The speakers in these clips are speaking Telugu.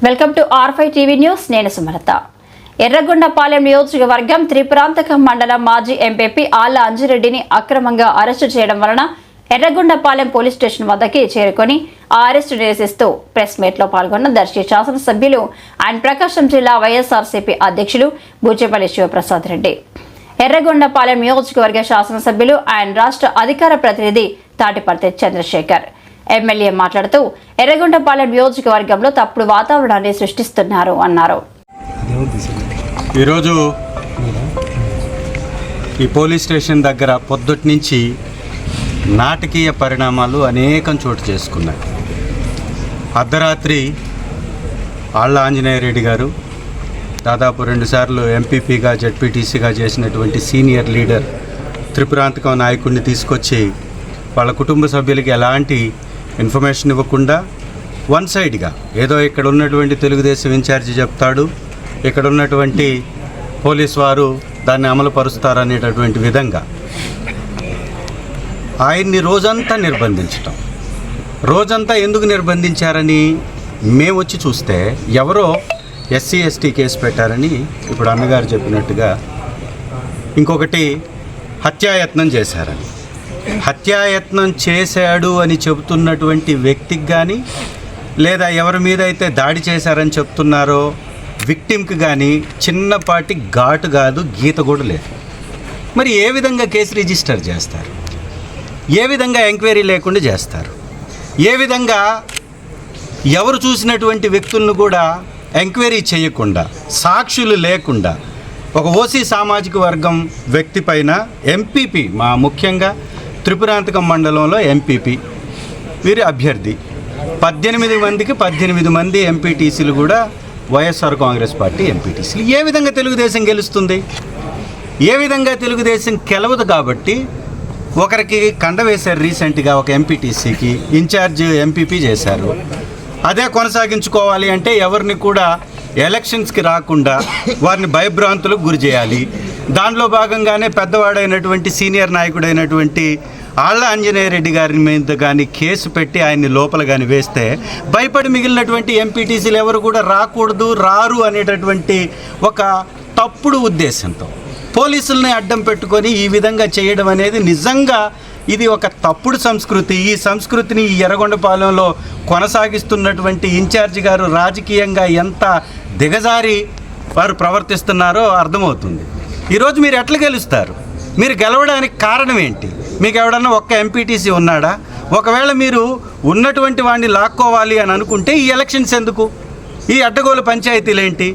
Welcome to R5 TV news. నేను సుమలత. ఎర్రగొండపాలెం నియోజకవర్గం త్రిపురాంతకం మండలం మాజీ ఎంపీపీ ఆళ్ల అంజిరెడ్డిని అక్రమంగా అరెస్టు చేయడం వలన ఎర్రగొండపాలెం పోలీస్ స్టేషన్ వద్దకి చేరుకొని ఆ అరెస్టు నిరసిస్తూ ప్రెస్ మీట్లో పాల్గొన్న దర్శి శాసనసభ్యులు అండ్ ప్రకాశం జిల్లా వైఎస్ఆర్సీపీ అధ్యక్షులు బూచేపల్లి శివప్రసాద్ రెడ్డి, ఎర్రగొండపాలెం నియోజకవర్గ శాసనసభ్యులు అండ్ రాష్ట్ర అధికార ప్రతినిధి తాటిపర్తి చంద్రశేఖర్ ఎమ్మెల్యే మాట్లాడుతూ ఎర్రగొండపాలెం నియోజకవర్గంలో తప్పుడు వాతావరణాన్ని సృష్టిస్తున్నారు అన్నారు. ఈరోజు ఈ పోలీస్ స్టేషన్ దగ్గర పొద్దుటి నుంచి నాటకీయ పరిణామాలు అనేకం చోటు చేసుకున్నాయి. అర్ధరాత్రి ఆళ్ల ఆంజనేయరెడ్డి గారు దాదాపు 2 సార్లు ఎంపీపీగా జెడ్పీటీసీగా చేసినటువంటి సీనియర్ లీడర్ త్రిపురాంతకం నాయకుడిని తీసుకొచ్చి వాళ్ళ కుటుంబ సభ్యులకి ఎలాంటి ఇన్ఫర్మేషన్ ఇవ్వకుండా వన్ సైడ్గా ఏదో ఇక్కడ ఉన్నటువంటి తెలుగుదేశం ఇన్ఛార్జి చెప్తాడు, ఇక్కడ ఉన్నటువంటి పోలీస్ వారు దాన్ని అమలు పరుస్తారనేటటువంటి విధంగా ఆయన్ని రోజంతా నిర్బంధించటం. రోజంతా ఎందుకు నిర్బంధించారని మేము వచ్చి చూస్తే ఎవరో ఎస్సీ ఎస్టీ కేసు పెట్టారని ఇప్పుడు అన్నగారు చెప్పినట్టుగా, ఇంకొకటి హత్యాయత్నం చేశారని. హత్యాయత్నం చేశాడు అని చెబుతున్నటువంటి వ్యక్తికి కానీ, లేదా ఎవరి మీద అయితే దాడి చేశారని చెప్తున్నారో విక్టిమ్కి కానీ చిన్నపాటి ఘాటు కాదు, గీత కూడా లేదు. మరి ఏ విధంగా కేసు రిజిస్టర్ చేస్తారు? ఏ విధంగా ఎంక్వైరీ లేకుండా చేస్తారు? ఏ విధంగా ఎవరు చూసినటువంటి వ్యక్తులను కూడా ఎంక్వైరీ చేయకుండా, సాక్షులు లేకుండా ఒక ఓసీ సామాజిక వర్గం వ్యక్తి పైన ఎంపీపీ, మా ముఖ్యంగా త్రిపురాంతకం మండలంలో ఎంపీపీ వీరి అభ్యర్థి 18 మందికి 18 మంది ఎంపీటీసీలు కూడా వైఎస్ఆర్ కాంగ్రెస్ పార్టీ ఎంపీటీసీలు. ఏ విధంగా తెలుగుదేశం గెలుస్తుంది? ఏ విధంగా తెలుగుదేశం గెలవదు. కాబట్టి ఒకరికి కండ వేశారు, రీసెంట్గా ఒక ఎంపీటీసీకి ఇన్ఛార్జ్ ఎంపీపీ చేశారు. అదే కొనసాగించుకోవాలి అంటే ఎవరిని కూడా ఎలక్షన్స్కి రాకుండా వారిని భయభ్రాంతులకు గురి చేయాలి. దానిలో భాగంగానే పెద్దవాడైనటువంటి సీనియర్ నాయకుడైనటువంటి ఆళ్ల ఆంజనేయరెడ్డి గారి మీద కానీ కేసు పెట్టి ఆయన్ని లోపల కానీ వేస్తే భయపడి మిగిలినటువంటి ఎంపీటీసీలు ఎవరు కూడా రాకూడదు, రారు అనేటటువంటి ఒక తప్పుడు ఉద్దేశంతో పోలీసుల్ని అడ్డం పెట్టుకొని ఈ విధంగా చేయడం అనేది నిజంగా ఇది ఒక తప్పుడు సంస్కృతి. ఈ సంస్కృతిని ఈ ఎర్రగొండపాలెంలో కొనసాగిస్తున్నటువంటి ఇన్ఛార్జి గారు రాజకీయంగా ఎంత దిగజారి వారు ప్రవర్తిస్తున్నారో అర్థమవుతుంది. ఈరోజు మీరు ఎట్లా గెలుస్తారు? మీరు గెలవడానికి కారణం ఏంటి? మీకు ఎవడన్నా ఒక్క ఎంపీటీసీ ఉన్నాడా? ఒకవేళ మీరు ఉన్నటువంటి వాడిని లాక్కోవాలి అని అనుకుంటే ఈ ఎలక్షన్స్ ఎందుకు? ఈ అడ్డగోలు పంచాయతీలు ఏంటి?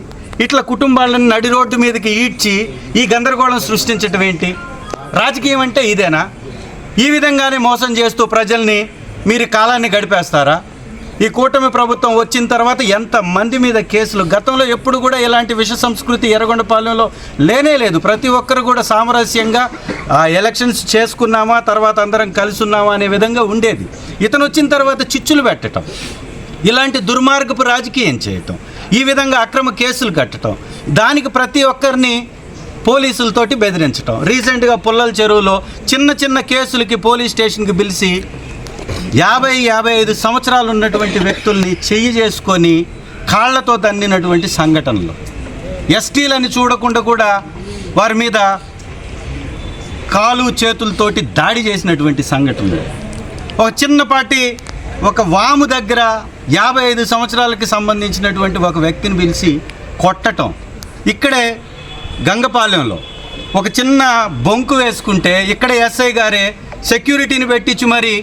ఇట్లా కుటుంబాలను నడి రోడ్డు మీదకి ఈడ్చి ఈ గందరగోళం సృష్టించడం ఏంటి? రాజకీయం అంటే ఇదేనా? ఈ విధంగానే మోసం చేస్తూ ప్రజల్ని మీరు కాలాన్ని గడిపేస్తారా? ఈ కూటమి ప్రభుత్వం వచ్చిన తర్వాత ఎంతమంది మీద కేసులు, గతంలో ఎప్పుడు కూడా ఇలాంటి విష సంస్కృతి ఎర్రగొండపాలెంలో లేనే లేదు. ప్రతి ఒక్కరు కూడా సామరస్యంగా ఎలక్షన్స్ చేసుకున్నామా, తర్వాత అందరం కలిసి ఉన్నామా అనే విధంగా ఉండేది. ఇతను వచ్చిన తర్వాత చిచ్చులు పెట్టడం, ఇలాంటి దుర్మార్గపు రాజకీయం చేయటం, ఈ విధంగా అక్రమ కేసులు కట్టడం, దానికి ప్రతి ఒక్కరిని పోలీసులతోటి బెదిరించడం. రీసెంట్గా పుల్లల చెరువులో చిన్న చిన్న కేసులకి పోలీస్ స్టేషన్కి పిలిచి 50-55 సంవత్సరాలు ఉన్నటువంటి వ్యక్తుల్ని చెయ్యి చేసుకొని కాళ్లతో తన్నినటువంటి సంఘటనలు, ఎస్టీలని చూడకుండా కూడా వారి మీద కాలు చేతులతోటి దాడి చేసినటువంటి సంఘటనలు, ఒక చిన్నపాటి ఒక వాము దగ్గర 55 సంవత్సరాలకి సంబంధించినటువంటి ఒక వ్యక్తిని పిలిచి కొట్టటం. ఇక్కడే గంగపాలెంలో ఒక చిన్న బొంకు వేసుకుంటే ఇక్కడ ఎస్ఐ గారే సెక్యూరిటీని పెట్టించి మరి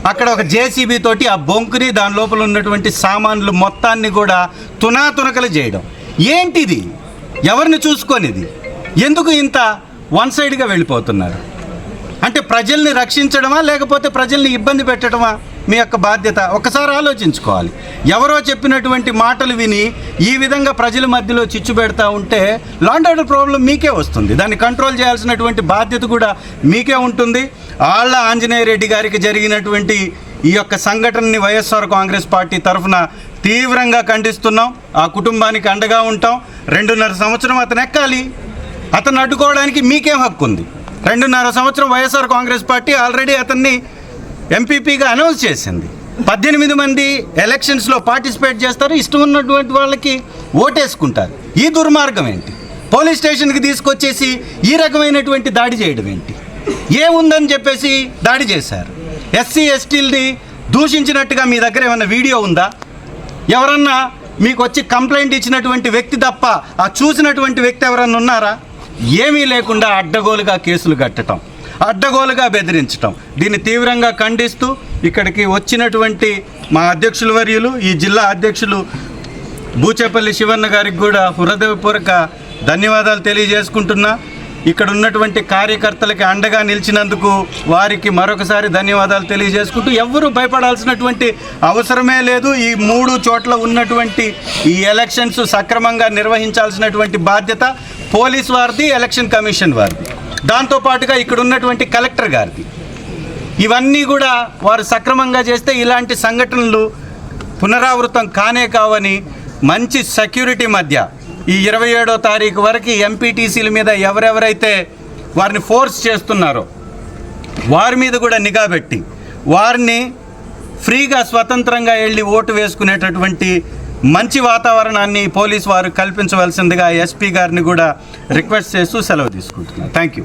అక్కడ ఒక జేసీబీ తోటి ఆ బొంకుని దాని లోపల ఉన్నటువంటి సామాన్లు మొత్తాన్ని కూడా తునాతునకలు చేయడం. ఏంటిది? ఎవరిని చూసుకొనిది? ఎందుకు ఇంత వన్ సైడ్గా వెళ్ళిపోతున్నారు? అంటే ప్రజల్ని రక్షించడమా, లేకపోతే ప్రజల్ని ఇబ్బంది పెట్టడమా మీ యొక్క బాధ్యత? ఒకసారి ఆలోచించుకోవాలి. ఎవరో చెప్పినటువంటి మాటలు విని ఈ విధంగా ప్రజల మధ్యలో చిచ్చు పెడతా ఉంటే లా అండ్ ఆర్డర్ ప్రాబ్లం మీకే వస్తుంది. దాన్ని కంట్రోల్ చేయాల్సినటువంటి బాధ్యత కూడా మీకే ఉంటుంది. ఆళ్ల ఆంజనేయరెడ్డి గారికి జరిగినటువంటి ఈ యొక్క సంఘటనని వైఎస్ఆర్ కాంగ్రెస్ పార్టీ తరఫున తీవ్రంగా ఖండిస్తున్నాం. ఆ కుటుంబానికి అండగా ఉంటాం. 2.5 సంవత్సరం అతను ఎక్కాలి. అతను అడ్డుకోవడానికి మీకేం హక్కు ఉంది? 2.5 సంవత్సరం వైఎస్ఆర్ కాంగ్రెస్ పార్టీ ఆల్రెడీ అతన్ని ఎంపీపీగా అనౌన్స్ చేసింది. 18 మంది ఎలక్షన్స్లో పార్టిసిపేట్ చేస్తారు, ఇష్టం ఉన్నటువంటి వాళ్ళకి ఓటేసుకుంటారు. ఈ దుర్మార్గం ఏంటి? పోలీస్ స్టేషన్కి తీసుకొచ్చేసి ఈ రకమైనటువంటి దాడి చేయడం ఏంటి? ఏముందని చెప్పేసి దాడి చేశారు. ఎస్సీ ఎస్టీలని దూషించినట్టుగా మీ దగ్గర ఏమైనా వీడియో ఉందా? ఎవరన్నా మీకు వచ్చి కంప్లైంట్ ఇచ్చినటువంటి వ్యక్తి తప్ప ఆ చూసినటువంటి వ్యక్తి ఎవరన్నా ఉన్నారా? ఏమీ లేకుండా అడ్డగోలుగా కేసులు కట్టడం, అడ్డగోలుగా బెదిరించటం, దీన్ని తీవ్రంగా ఖండిస్తూ ఇక్కడికి వచ్చినటువంటి మా అధ్యక్షుల వర్యులు, ఈ జిల్లా అధ్యక్షులు బూచేపల్లి శివన్న గారికి కూడా హృదయపూర్వక ధన్యవాదాలు తెలియజేసుకుంటున్నా. ఇక్కడ ఉన్నటువంటి కార్యకర్తలకి అండగా నిలిచినందుకు వారికి మరొకసారి ధన్యవాదాలు తెలియజేసుకుంటూ, ఎవ్వరూ భయపడాల్సినటువంటి అవసరమే లేదు. ఈ 3 చోట్ల ఉన్నటువంటి ఈ ఎలక్షన్స్ సక్రమంగా నిర్వహించాల్సినటువంటి బాధ్యత పోలీస్ వారిది, ఎలక్షన్ కమిషన్ వారిది, దాంతోపాటుగా ఇక్కడ ఉన్నటువంటి కలెక్టర్ గారిది. ఇవన్నీ కూడా వారు సక్రమంగా చేస్తే ఇలాంటి సంఘటనలు పునరావృతం కానే కావని మంచి సెక్యూరిటీ మధ్య ఈ 27వ తారీఖు వరకు ఎంపీటీసీల మీద ఎవరెవరైతే వారిని ఫోర్స్ చేస్తున్నారో వారి మీద కూడా నిఘా పెట్టి వారిని ఫ్రీగా స్వతంత్రంగా వెళ్ళి ఓటు వేసుకునేటటువంటి మంచి వాతావరణాన్ని పోలీసు వారు కల్పించవలసిందిగా ఎస్పీ గారిని కూడా రిక్వెస్ట్ చేస్తూ సెలవు తీసుకుంటున్నాను. Thank you.